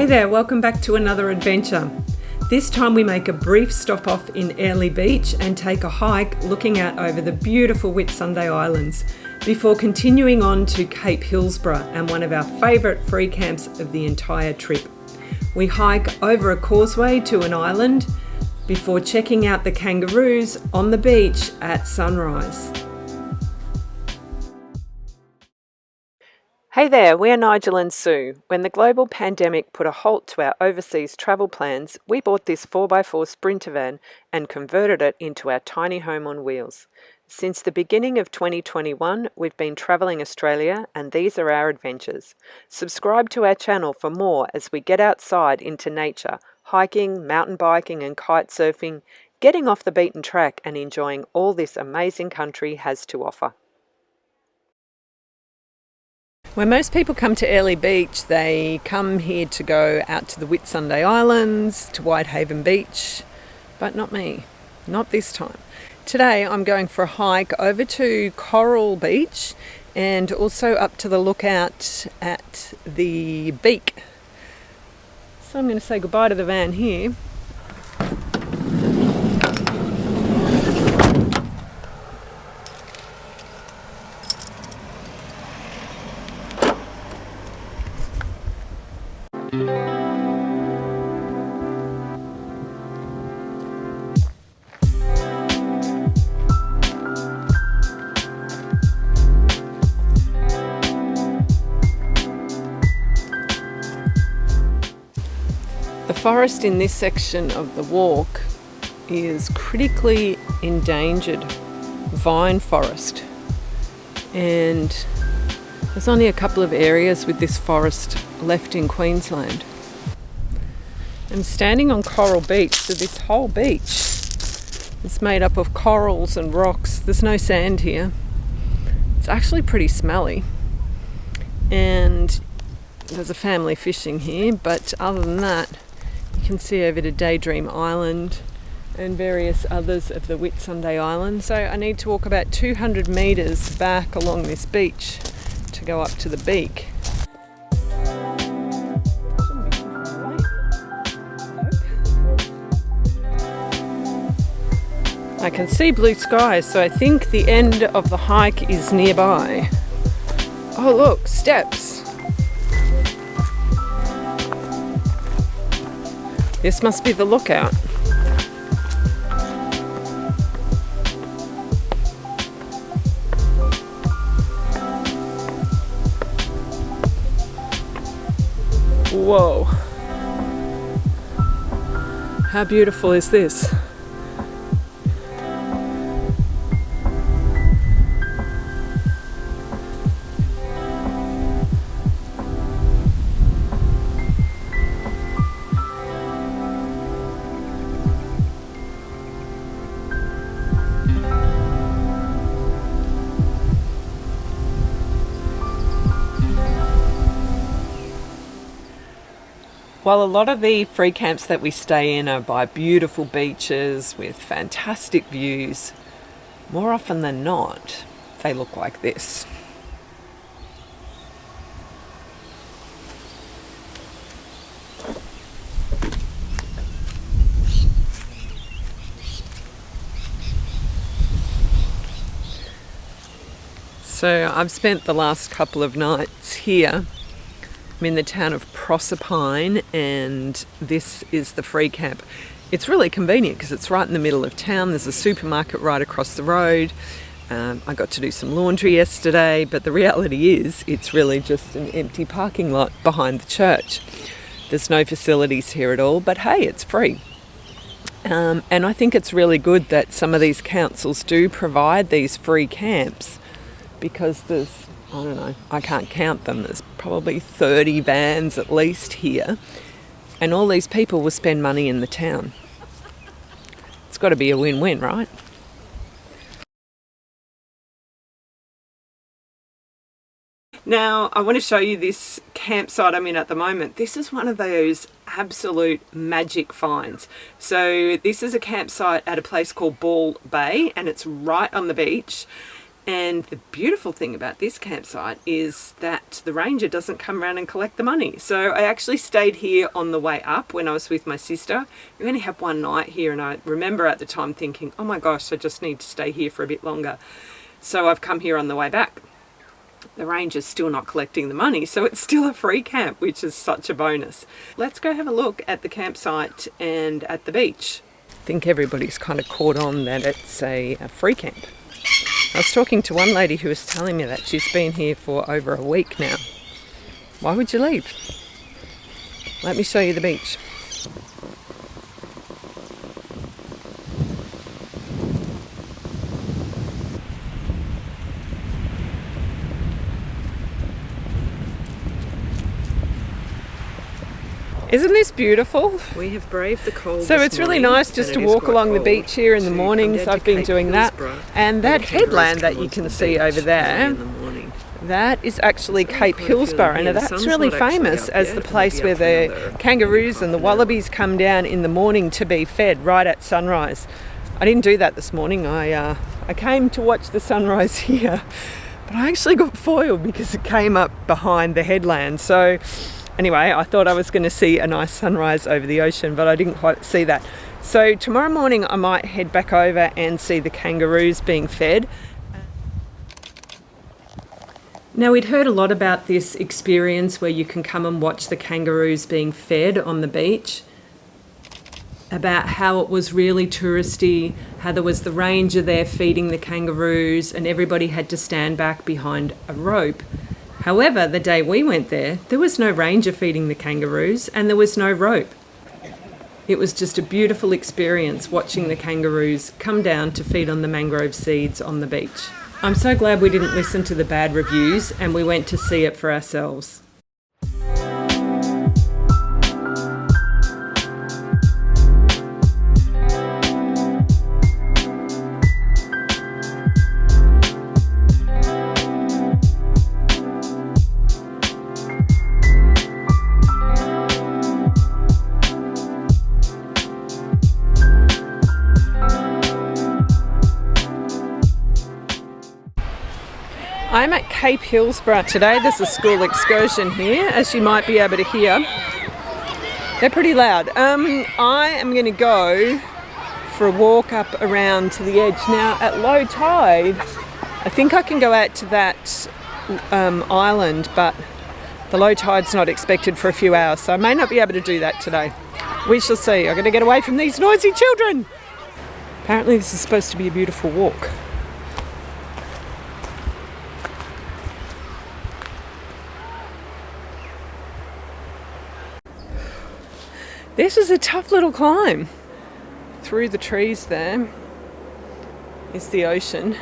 Hey there, welcome back to another adventure. This time we make a brief stop off in Airlie Beach and take a hike looking out over the beautiful Whitsunday Islands before continuing on to Cape Hillsborough and one of our favourite free camps of the entire trip. We hike over a causeway to an island before checking out the Kangaroos on the beach at sunrise. Hey there, we're Nigel and Sue. When the global pandemic put a halt to our overseas travel plans, we bought this 4x4 Sprinter van and converted it into our tiny home on wheels. Since the beginning of 2021, we've been travelling Australia and these are our adventures. Subscribe to our channel for more as we get outside into nature, hiking, mountain biking and kite surfing, getting off the beaten track and enjoying all this amazing country has to offer. When most people come to Airlie Beach, they come here to go out to the Whitsunday Islands, to Whitehaven Beach, but not me, not this time. Today I'm going for a hike over to Coral Beach and also up to the lookout at the Beak. So I'm going to say goodbye to the van here. The forest in this section of the walk is critically endangered vine forest, and there's only a couple of areas with this forest left in Queensland. I'm standing on Coral Beach, so this whole beach is made up of corals and rocks. There's no sand here. It's actually pretty smelly, and there's a family fishing here, but other than that, you can see over to Daydream Island and various others of the Whitsunday Island. So I need to walk about 200 metres back along this beach to go up to the Beak. I can see blue skies, so I think the end of the hike is nearby. Oh look, steps. This must be the lookout. Whoa. How beautiful is this? While a lot of the free camps that we stay in are by beautiful beaches with fantastic views, more often than not, they look like this. So I've spent the last couple of nights here. I'm in the town of Proserpine and this is the free camp. It's really convenient because it's right in the middle of town. There's a supermarket right across the road. I got to do some laundry yesterday, but the reality is it's really just an empty parking lot behind the church. There's no facilities here at all, but hey, it's free. And I think it's really good that some of these councils do provide these free camps, because there's, I don't know, I can't count them. There's probably 30 vans at least here. And all these people will spend money in the town. It's got to be a win-win, right? Now, I want to show you this campsite I'm in at the moment. This is one of those absolute magic finds. So this is a campsite at a place called Ball Bay, and it's right on the beach. And the beautiful thing about this campsite is that the ranger doesn't come around and collect the money. So I actually stayed here on the way up when I was with my sister. We only had one night here, and I remember at the time thinking, oh my gosh, I just need to stay here for a bit longer. So I've come here on the way back. The ranger's still not collecting the money, so it's still a free camp, which is such a bonus. Let's go have a look at the campsite and at the beach. I think everybody's kind of caught on that it's a free camp. I was talking to one lady who was telling me that she's been here for over a week now. Why would you leave? Let me show you the beach. Isn't this beautiful? We have braved the cold. So it's really nice just to walk along the beach here in the mornings. I've been doing that. And that headland that you can see over there, that is actually Cape Hillsborough, and that's really famous as the place where the kangaroos and the wallabies come down in the morning to be fed right at sunrise. I didn't do that this morning. I came to watch the sunrise here, but I actually got foiled because it came up behind the headland. So anyway, I thought I was going to see a nice sunrise over the ocean, but I didn't quite see that. So tomorrow morning I might head back over and see the kangaroos being fed. Now, we'd heard a lot about this experience where you can come and watch the kangaroos being fed on the beach, about how it was really touristy, how there was the ranger there feeding the kangaroos and everybody had to stand back behind a rope. However, the day we went there was no ranger feeding the kangaroos and there was no rope. It was just a beautiful experience watching the kangaroos come down to feed on the mangrove seeds on the beach. I'm so glad we didn't listen to the bad reviews and we went to see it for ourselves. I'm at Cape Hillsborough today. There's a school excursion here, as you might be able to hear. They're pretty loud. I am going to go for a walk up around to the edge. Now, at low tide, I think I can go out to that island, but the low tide's not expected for a few hours, so I may not be able to do that today. We shall see. I'm going to get away from these noisy children. Apparently this is supposed to be a beautiful walk. This is a tough little climb. Through the trees there is the ocean.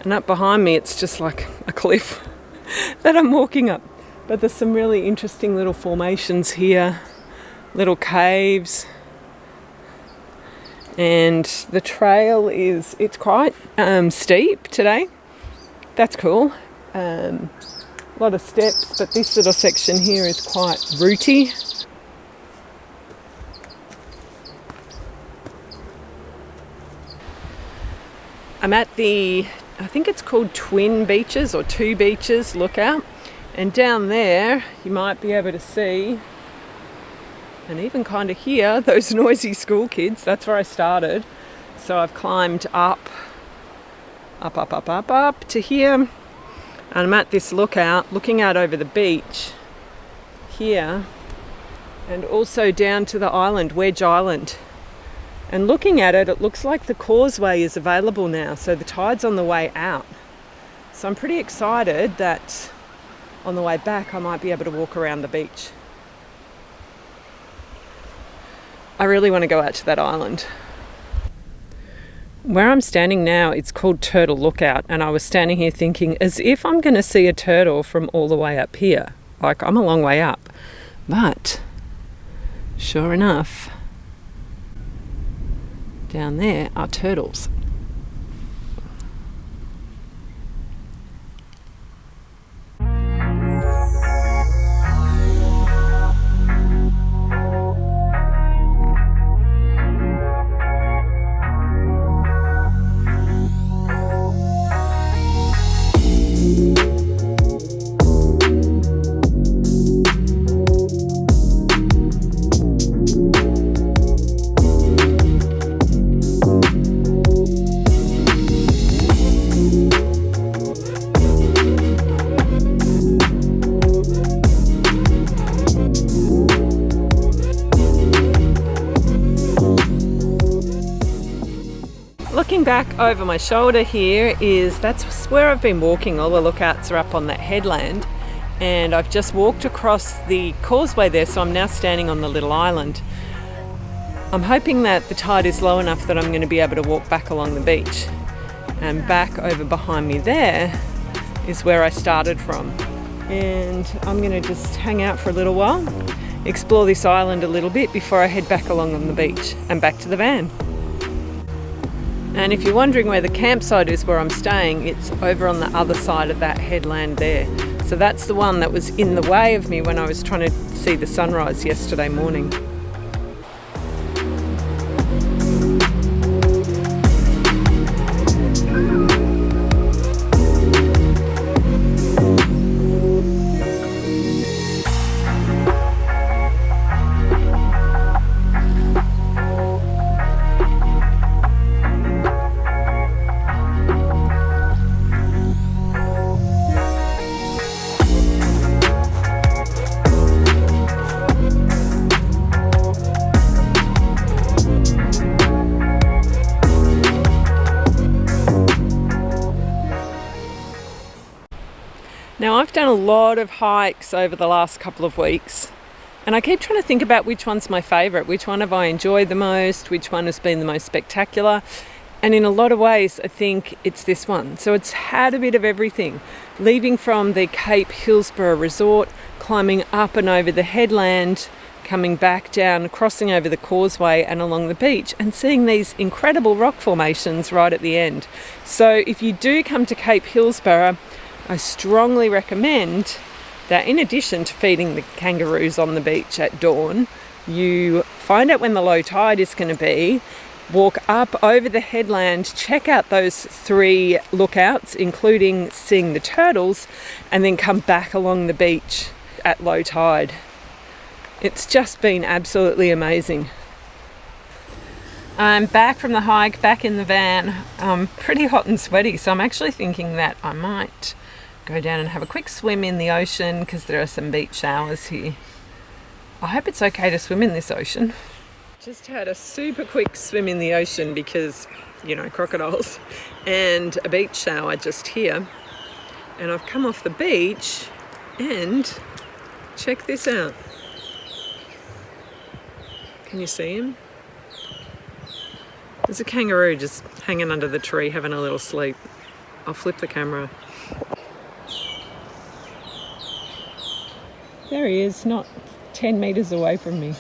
And up behind me it's just like a cliff that I'm walking up. But there's some really interesting little formations here, little caves. And the trail it's quite steep today. That's cool. A lot of steps, but this little section here is quite rooty. I'm at I think it's called Twin Beaches or Two Beaches lookout, and down there you might be able to see and even kind of hear those noisy school kids. That's where I started. So I've climbed up to here. And I'm at this lookout, looking out over the beach here and also down to the island, Wedge Island. And looking at it, it looks like the causeway is available now, so the tide's on the way out. So I'm pretty excited that on the way back I might be able to walk around the beach. I really want to go out to that island. Where I'm standing now, it's called Turtle Lookout, and I was standing here thinking as if I'm going to see a turtle from all the way up here. Like, I'm a long way up. But sure enough, down there are turtles. back over my shoulder here that's where I've been walking. All the lookouts are up on that headland, and I've just walked across the causeway there, so I'm now standing on the little island. I'm hoping that the tide is low enough that I'm going to be able to walk back along the beach. And back over behind me there is where I started from. And I'm going to just hang out for a little while, explore this island a little bit before I head back along on the beach and back to the van. And if you're wondering where the campsite is where I'm staying, it's over on the other side of that headland there. So that's the one that was in the way of me when I was trying to see the sunrise yesterday morning. Now, I've done a lot of hikes over the last couple of weeks, and I keep trying to think about which one's my favourite, which one have I enjoyed the most, which one has been the most spectacular, and in a lot of ways I think it's this one. So it's had a bit of everything, leaving from the Cape Hillsborough resort, climbing up and over the headland, coming back down, crossing over the causeway and along the beach, and seeing these incredible rock formations right at the end. So if you do come to Cape Hillsborough, I strongly recommend that in addition to feeding the kangaroos on the beach at dawn, you find out when the low tide is going to be, walk up over the headland, check out those 3 lookouts, including seeing the turtles, and then come back along the beach at low tide. It's just been absolutely amazing. I'm back from the hike, back in the van. I'm pretty hot and sweaty, so I'm actually thinking that I might go down and have a quick swim in the ocean because there are some beach showers here. I hope it's okay to swim in this ocean. Just had a super quick swim in the ocean because, crocodiles, and a beach shower just here. And I've come off the beach and check this out. Can you see him? There's a kangaroo just hanging under the tree having a little sleep. I'll flip the camera. There he is, not 10 metres away from me.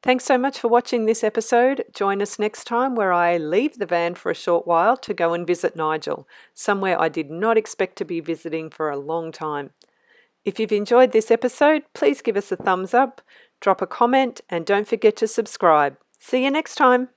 Thanks so much for watching this episode. Join us next time where I leave the van for a short while to go and visit Nigel, somewhere I did not expect to be visiting for a long time. If you've enjoyed this episode, please give us a thumbs up, drop a comment, and don't forget to subscribe. See you next time.